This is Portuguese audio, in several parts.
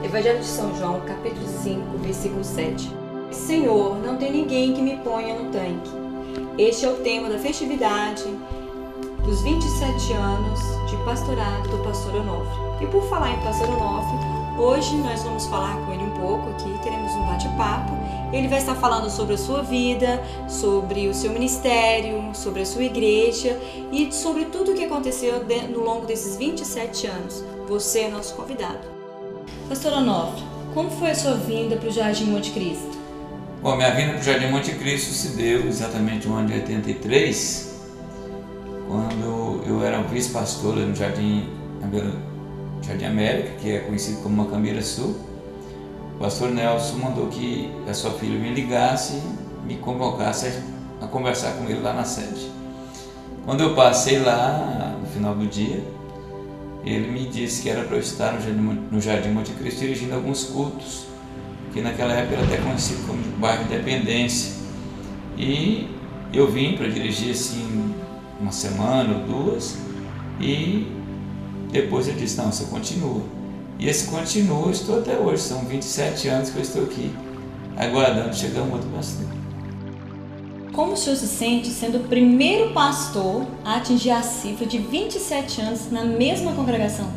Evangelho de São João, capítulo 5, versículo 7. Senhor, não tem ninguém que me ponha no tanque. Este é o tema da festividade dos 27 anos de pastorado do pastor Onofre. E por falar em pastor Onofre, hoje nós vamos falar com ele um pouco aqui, teremos um bate-papo. Ele vai estar falando sobre a sua vida, sobre o seu ministério, sobre a sua igreja e sobre tudo o que aconteceu no longo desses 27 anos. Você é nosso convidado. Pastor Onofre, como foi a sua vinda para o Jardim Monte Cristo? Bom, minha vinda para o Jardim Monte Cristo se deu exatamente no ano de 83, quando eu era vice-pastor no Jardim América, que é conhecido como Macambira Sul. O pastor Nelson mandou que a sua filha me ligasse e me convocasse a conversar com ele lá na sede. Quando eu passei lá, no final do dia, ele me disse que era para eu estar no Jardim Monte Cristo dirigindo alguns cultos, que naquela época era até conhecido como bairro Independência. E eu vim para dirigir assim uma semana ou duas, e depois ele disse: não, você continua. E esse continua, eu estou até hoje, são 27 anos que eu estou aqui, aguardando chegar um outro pastor. Como o senhor se sente sendo o primeiro pastor a atingir a cifra de 27 anos na mesma congregação?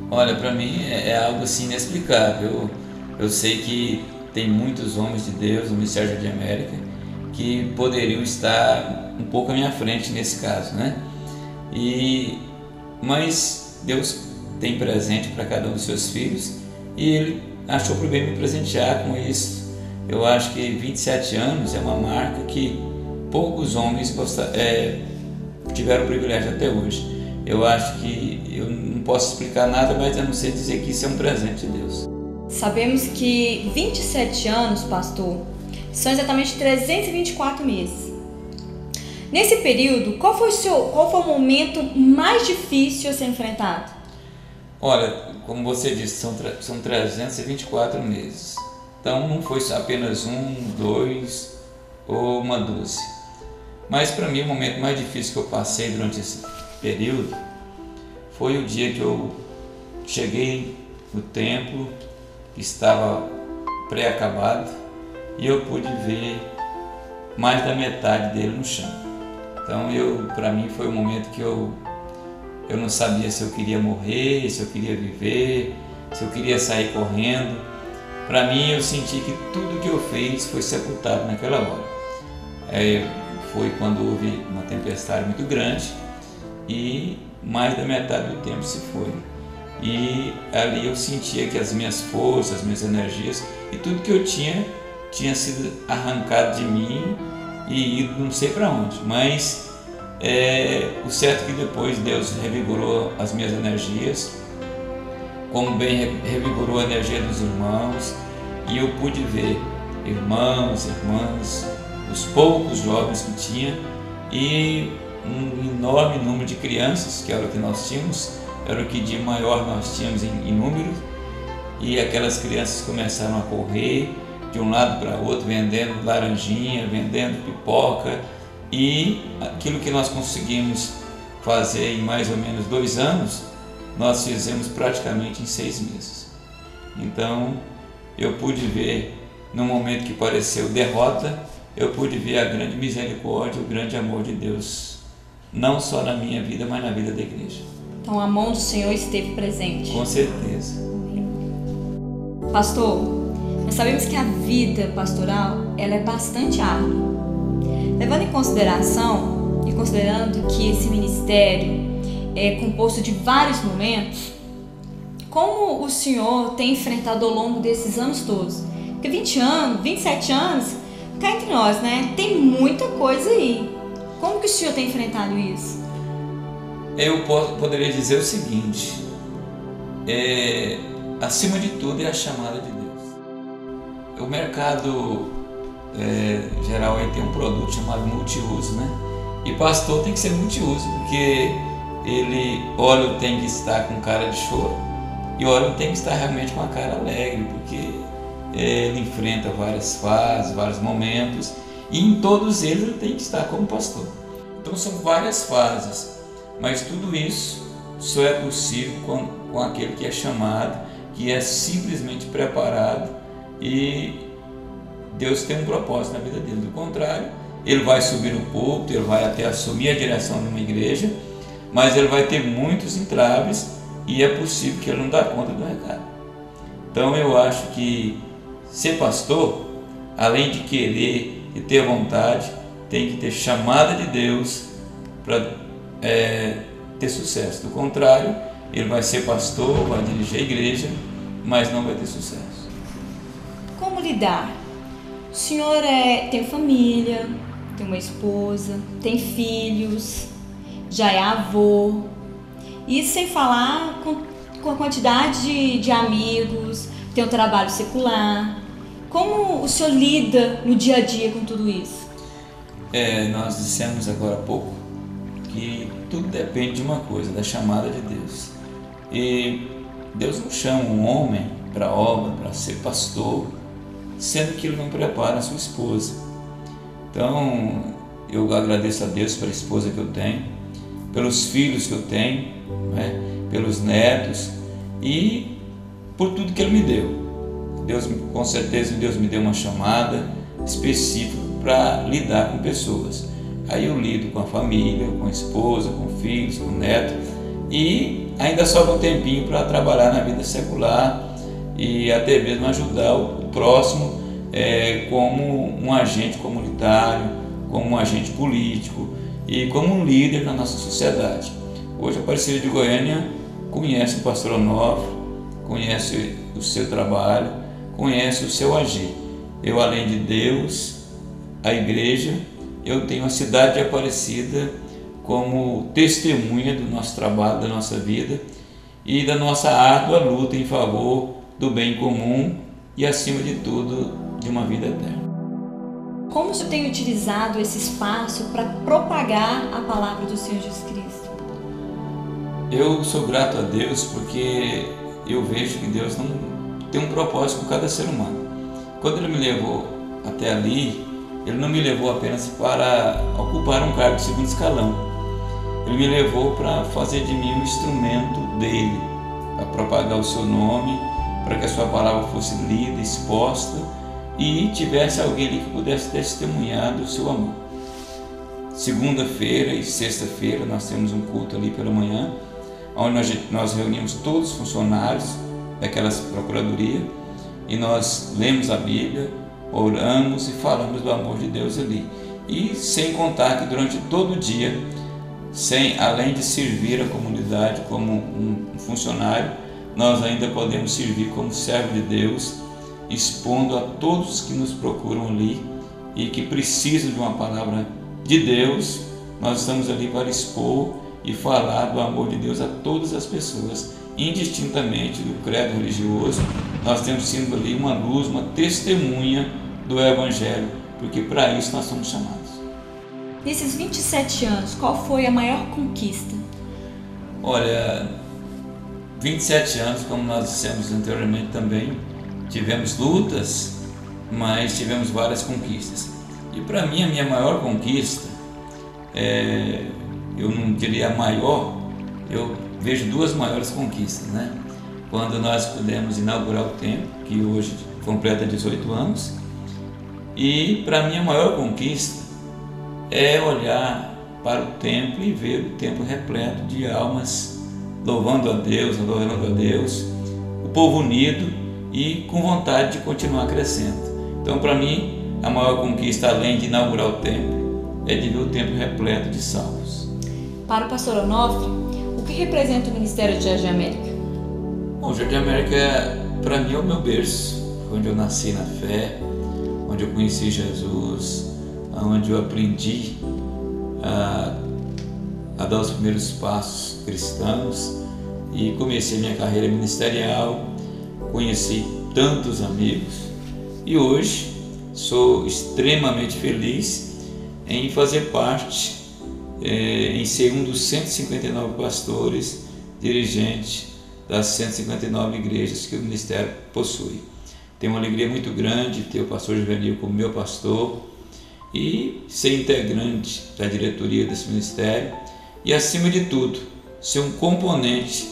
Olha, para mim é algo assim inexplicável. Eu sei que tem muitos homens de Deus no Ministério de América que poderiam estar um pouco à minha frente nesse caso, né? Mas Deus tem presente para cada um dos seus filhos e Ele achou por bem me presentear com isso. Eu acho que 27 anos é uma marca que poucos homens tiveram o privilégio até hoje. Eu acho que eu não posso explicar nada, mas eu não sei dizer que isso é um presente de Deus. Sabemos que 27 anos, pastor, são exatamente 324 meses. Nesse período, qual foi o momento mais difícil a ser enfrentado? Olha, como você disse, são 324 meses. Então não foi apenas um, dois ou uma dúzia. Mas para mim o momento mais difícil que eu passei durante esse período foi o dia que eu cheguei no templo, que estava pré-acabado, e eu pude ver mais da metade dele no chão. Então para mim foi um momento que eu não sabia se eu queria morrer, se eu queria viver, se eu queria sair correndo. Para mim eu senti que tudo que eu fiz foi sepultado naquela hora. Foi quando houve uma tempestade muito grande e mais da metade do tempo se foi. E ali eu sentia que as minhas forças, as minhas energias e tudo que eu tinha sido arrancado de mim e ido não sei para onde. Mas o certo é que depois Deus revigorou as minhas energias, como bem revigorou a energia dos irmãos, e eu pude ver irmãos, irmãs, os poucos jovens que tinha e um enorme número de crianças, que era o que nós tínhamos, era o que de maior nós tínhamos em número, e aquelas crianças começaram a correr de um lado para outro, vendendo laranjinha, vendendo pipoca, e aquilo que nós conseguimos fazer em mais ou menos 2 anos, nós fizemos praticamente em 6 meses. Então eu pude ver, no momento que pareceu derrota, eu pude ver a grande misericórdia, o grande amor de Deus, não só na minha vida, mas na vida da igreja. Então a mão do Senhor esteve presente. Com certeza. Pastor, nós sabemos que a vida pastoral ela é bastante árdua. Levando em consideração e considerando que esse ministério é composto de vários momentos, como o senhor tem enfrentado ao longo desses anos todos? Porque 27 anos, cá entre nós, né? Tem muita coisa aí. Como que o senhor tem enfrentado isso? Eu poderia dizer o seguinte: acima de tudo é a chamada de Deus. O mercado geral aí tem um produto chamado multiuso, né? E pastor tem que ser multiuso, porque óleo tem que estar com cara de choro e óleo tem que estar realmente com a cara alegre, porque ele enfrenta várias fases, vários momentos, e em todos eles ele tem que estar como pastor. Então são várias fases, mas tudo isso só é possível com aquele que é chamado, que é simplesmente preparado e Deus tem um propósito na vida dele. Do contrário, ele vai subir no púlpito, ele vai até assumir a direção de uma igreja, mas ele vai ter muitos entraves e é possível que ele não dê conta do recado. Então eu acho que ser pastor, além de querer e ter vontade, tem que ter chamada de Deus para ter sucesso. Do contrário, ele vai ser pastor, vai dirigir a igreja, mas não vai ter sucesso. Como lidar? O senhor tem família, tem uma esposa, tem filhos, já é avô, e sem falar com a quantidade de amigos, tem um trabalho secular. Como o senhor lida no dia a dia com tudo isso? Nós dissemos agora há pouco que tudo depende de uma coisa, da chamada de Deus. E Deus não chama um homem para a obra, para ser pastor, sendo que ele não prepara a sua esposa. Então, eu agradeço a Deus pela esposa que eu tenho, pelos filhos que eu tenho, né, pelos netos e por tudo que Ele me deu. Deus, com certeza, Deus me deu uma chamada específica para lidar com pessoas. Aí eu lido com a família, com a esposa, com filhos, com neto, e ainda sobra um tempinho para trabalhar na vida secular e até mesmo ajudar o próximo como um agente comunitário, como um agente político e como um líder na nossa sociedade. Hoje a Aparecida de Goiânia conhece o pastor Onofre, conhece o seu trabalho, conhece o seu agir. Eu, além de Deus, a igreja, eu tenho a cidade de Aparecida como testemunha do nosso trabalho, da nossa vida e da nossa árdua luta em favor do bem comum e, acima de tudo, de uma vida eterna. Como o senhor tem utilizado esse espaço para propagar a palavra do Senhor Jesus Cristo? Eu sou grato a Deus porque eu vejo que Deus não tem um propósito com cada ser humano. Quando Ele me levou até ali, Ele não me levou apenas para ocupar um cargo de segundo escalão. Ele me levou para fazer de mim um instrumento dEle, para propagar o seu nome, para que a sua palavra fosse lida, exposta e tivesse alguém ali que pudesse testemunhar do seu amor. Segunda-feira e sexta-feira nós temos um culto ali pela manhã, onde nós reunimos todos os funcionários daquela procuradoria e nós lemos a Bíblia, oramos e falamos do amor de Deus ali. E sem contar que durante todo o dia, além de servir a comunidade como um funcionário, nós ainda podemos servir como servo de Deus, expondo a todos que nos procuram ali e que precisam de uma palavra de Deus. Nós estamos ali para expor e falar do amor de Deus a todas as pessoas, indistintamente do credo religioso. Nós temos sido ali uma luz, uma testemunha do Evangelho, porque para isso nós somos chamados. Nesses 27 anos, qual foi a maior conquista? Olha, 27 anos, como nós dissemos anteriormente também, tivemos lutas, mas tivemos várias conquistas. E para mim, a minha maior conquista, eu não diria a maior, eu vejo duas maiores conquistas, né? Quando nós pudemos inaugurar o templo, que hoje completa 18 anos, e para mim a maior conquista é olhar para o templo e ver o templo repleto de almas louvando a Deus, adorando a Deus, o povo unido e com vontade de continuar crescendo. Então, para mim, a maior conquista, além de inaugurar o templo, é de ver o templo repleto de salvos. Para o pastor Onofre, o que representa o Ministério de Jardim América? Bom, o Jardim América, para mim, é o meu berço, onde eu nasci na fé, onde eu conheci Jesus, onde eu aprendi a dar os primeiros passos cristãos e comecei minha carreira ministerial, conheci tantos amigos e hoje sou extremamente feliz em fazer parte, em ser um dos 159 pastores dirigentes das 159 igrejas que o ministério possui. Tenho uma alegria muito grande ter o pastor Juvenil como meu pastor e ser integrante da diretoria desse ministério e, acima de tudo, ser um componente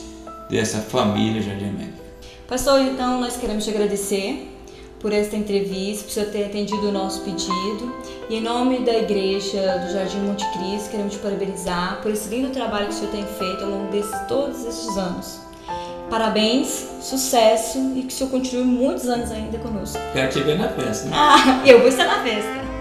dessa família Jardim América. Pastor, então nós queremos te agradecer por esta entrevista, por você ter atendido o nosso pedido. E em nome da Igreja do Jardim Monte Cristo, queremos te parabenizar por esse lindo trabalho que o Senhor tem feito ao longo de todos esses anos. Parabéns, sucesso e que o Senhor continue muitos anos ainda conosco. Quero te ver na festa. Eu vou estar na festa.